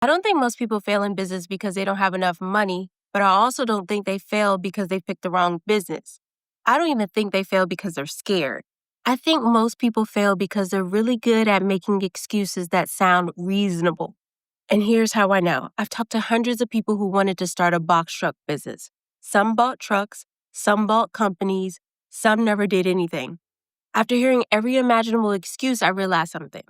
I don't think most people fail in business because they don't have enough money, but I also don't think they fail because they picked the wrong business. I don't even think they fail because they're scared. I think most people fail because they're really good at making excuses that sound reasonable. And here's how I know. I've talked to hundreds of people who wanted to start a box truck business. Some bought trucks, some bought companies, some never did anything. After hearing every imaginable excuse, I realized something.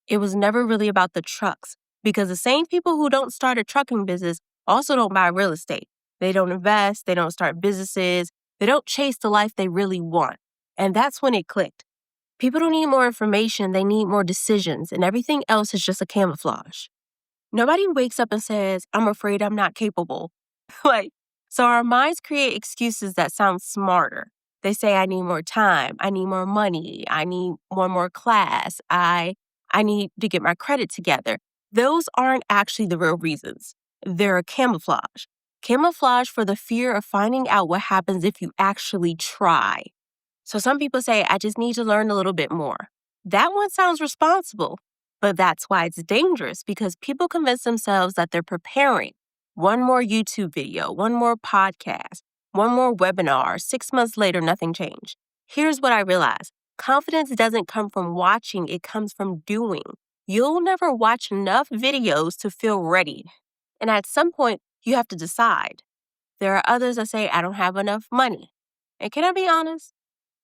It was never really about the trucks, because the same people who don't start a trucking business also don't buy real estate. They don't invest, they don't start businesses, they don't chase the life they really want. And that's when it clicked. People don't need more information, they need more decisions, and everything else is just a camouflage. Nobody wakes up and says, I'm afraid I'm not capable. like, so our minds create excuses that sound smarter. They say, I need more time, I need more money, I need one more class, I need to get my credit together. Those aren't actually the real reasons. They're a camouflage. Camouflage for the fear of finding out what happens if you actually try. So some people say, I just need to learn a little bit more. That one sounds responsible, but that's why it's dangerous, because people convince themselves that they're preparing. One more YouTube video, one more podcast, one more webinar. 6 months later, nothing changed. Here's what I realized. Confidence doesn't come from watching, it comes from doing. You'll never watch enough videos to feel ready. And at some point, you have to decide. There are others that say, I don't have enough money. And can I be honest?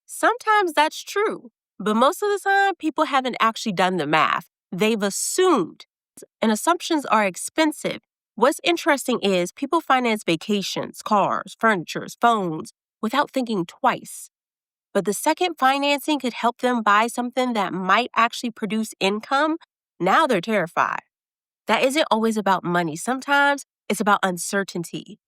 Sometimes that's true, but most of the time, people haven't actually done the math. They've assumed, and assumptions are expensive. What's interesting is people finance vacations, cars, furniture, phones without thinking twice. But the second financing could help them buy something that might actually produce income. Now they're terrified. That isn't always about money. Sometimes it's about uncertainty.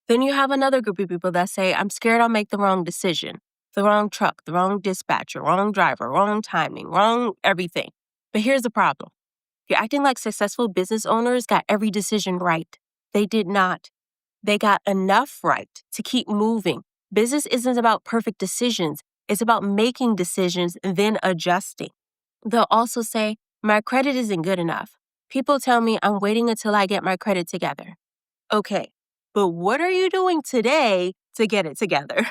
Then you have another group of people that say, I'm scared I'll make the wrong decision. The wrong truck, the wrong dispatcher, wrong driver, wrong timing, wrong everything. But here's the problem. You're acting like successful business owners got every decision right. They did not. They got enough right to keep moving. Business isn't about perfect decisions. It's about making decisions and then adjusting. They'll also say, my credit isn't good enough. People tell me I'm waiting until I get my credit together. Okay, but what are you doing today to get it together?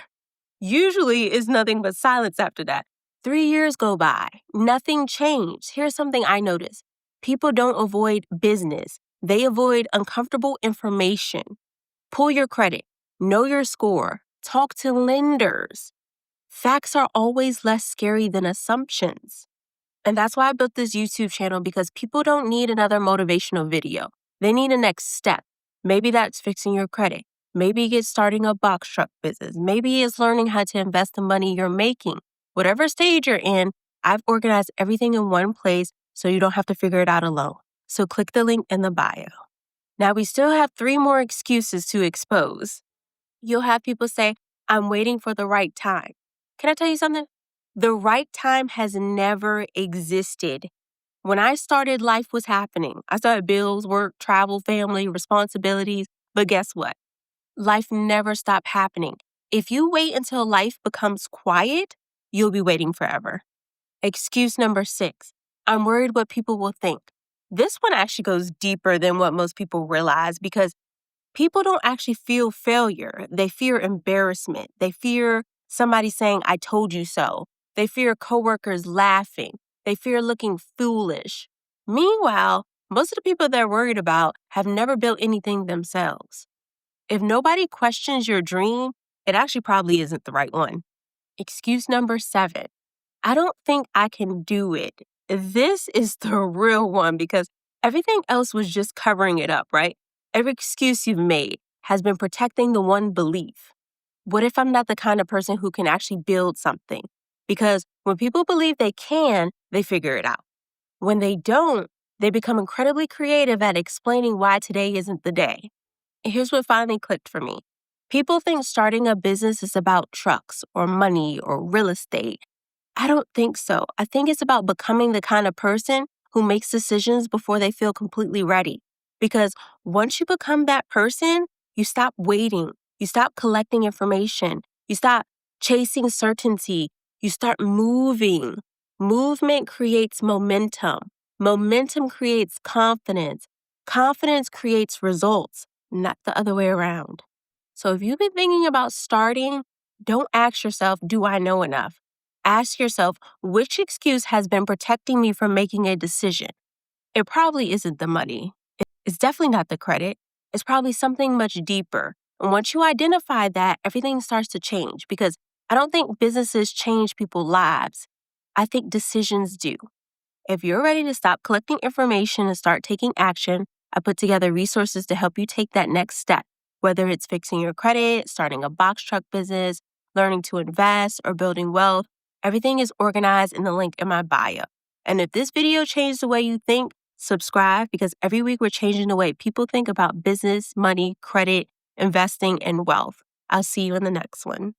Usually it's nothing but silence after that. 3 years go by. Nothing changed. Here's something I noticed. People don't avoid business. They avoid uncomfortable information. Pull your credit. Know your score. Talk to lenders. Facts are always less scary than assumptions. And that's why I built this YouTube channel, because people don't need another motivational video. They need a next step. Maybe that's fixing your credit. Maybe it's starting a box truck business. Maybe it's learning how to invest the money you're making. Whatever stage you're in, I've organized everything in one place so you don't have to figure it out alone. So click the link in the bio. Now we still have 3 more excuses to expose. You'll have people say, I'm waiting for the right time. Can I tell you something? The right time has never existed. When I started, life was happening. I started bills, work, travel, family, responsibilities. But guess what? Life never stopped happening. If you wait until life becomes quiet, you'll be waiting forever. Excuse number 6. I'm worried what people will think. This one actually goes deeper than what most people realize, because people don't actually feel failure. They fear embarrassment. They fear somebody saying, I told you so. They fear coworkers laughing. They fear looking foolish. Meanwhile, most of the people they're worried about have never built anything themselves. If nobody questions your dream, it actually probably isn't the right one. Excuse number 7. I don't think I can do it. This is the real one, because everything else was just covering it up, right? Every excuse you've made has been protecting the one belief. What if I'm not the kind of person who can actually build something? Because when people believe they can, they figure it out. When they don't, they become incredibly creative at explaining why today isn't the day. And here's what finally clicked for me. People think starting a business is about trucks or money or real estate. I don't think so. I think it's about becoming the kind of person who makes decisions before they feel completely ready. Because once you become that person, you stop waiting. You stop collecting information. You stop chasing certainty. You start moving. Movement creates momentum. Momentum creates confidence. Confidence creates results, not the other way around. So if you've been thinking about starting, don't ask yourself, do I know enough? Ask yourself, which excuse has been protecting me from making a decision? It probably isn't the money. It's definitely not the credit. It's probably something much deeper. And once you identify that, everything starts to change because I don't think businesses change people's lives. I think decisions do. If you're ready to stop collecting information and start taking action, I put together resources to help you take that next step, whether it's fixing your credit, starting a box truck business, learning to invest, or building wealth. Everything is organized in the link in my bio. And if this video changed the way you think, subscribe because every week we're changing the way people think about business, money, credit, investing, and wealth. I'll see you in the next one.